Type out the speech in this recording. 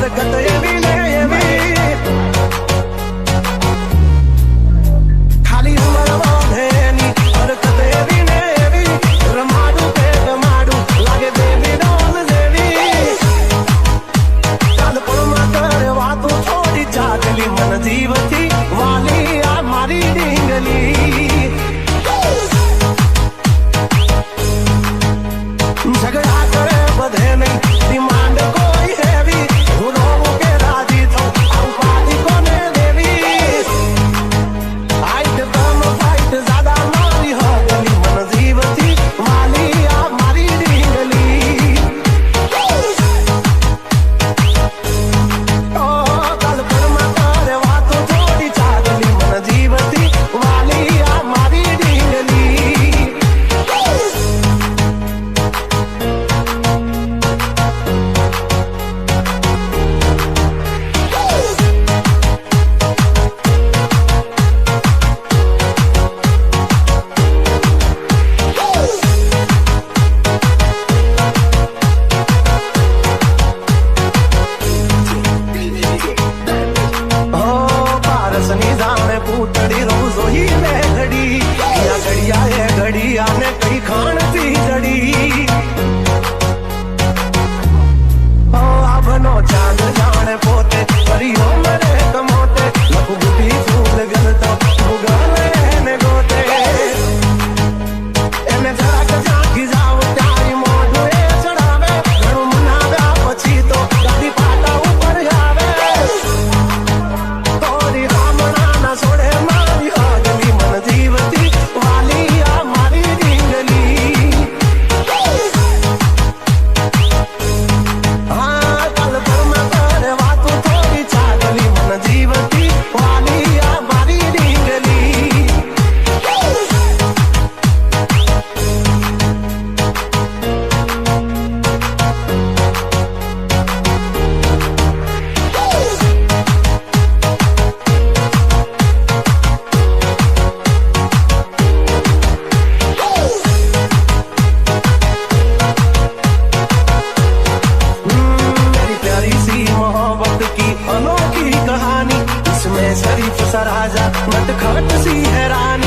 હરકત એવી ને એવી ખાલી ઉમર વધે ની હરકત એવી ને એવી રમાડું કે રમાડું લાગે દેવી ડોલ દેવી ચાલ પણ કરે વાતો થોડી ચાગલી મન જીવથી વાલી આ મારી ડીંગલી ઝઘડા કરે બધે નહીં ડિમાન્ડ કોઈ હેવી હું રોવું કે રાજી થઉં આવું પાછી કોને દેવી આઈટ તમ ફાઈટ જ્યાદા મારી હગલી મન જીવથી વાલી આ મારી ડીંગલી ઓ કલ્પનમાં કરે વાતો થોડી ચાગલી મન જીવથી વાલી આ મારી ડીંગલી પારસની જાણે પૂતળી રોજો હી મે ઘડી યા ઘડિયા એ ઘડિયા ને કઈ ખાણથી જડી આભનો ચાંદ જાણે પોતે પરિયો મરે કમોતે લખુ બુટી ફૂલ ગલતો ભૂગલે ને ગોતે એને જરાક ઝાંકી જાવ તારી મોઢું એ ચડાવે ઘણું મનાવ્યા પછી તો ગાડી પાટા ઉપર આવે તોરી રામણાના છોડે મારી હગલી મન જીવતી વાલી આ મારી ડીંગલી હા કલ્પમાં કરે વાતો થોડી ચાગલી મન જીવતી વાલી આ મારી ડીંગલી मेरी प्यारी सी मोहब्बत की अनोखी कहानी इसमें शरीफ सा राजा नटखट सी है रानी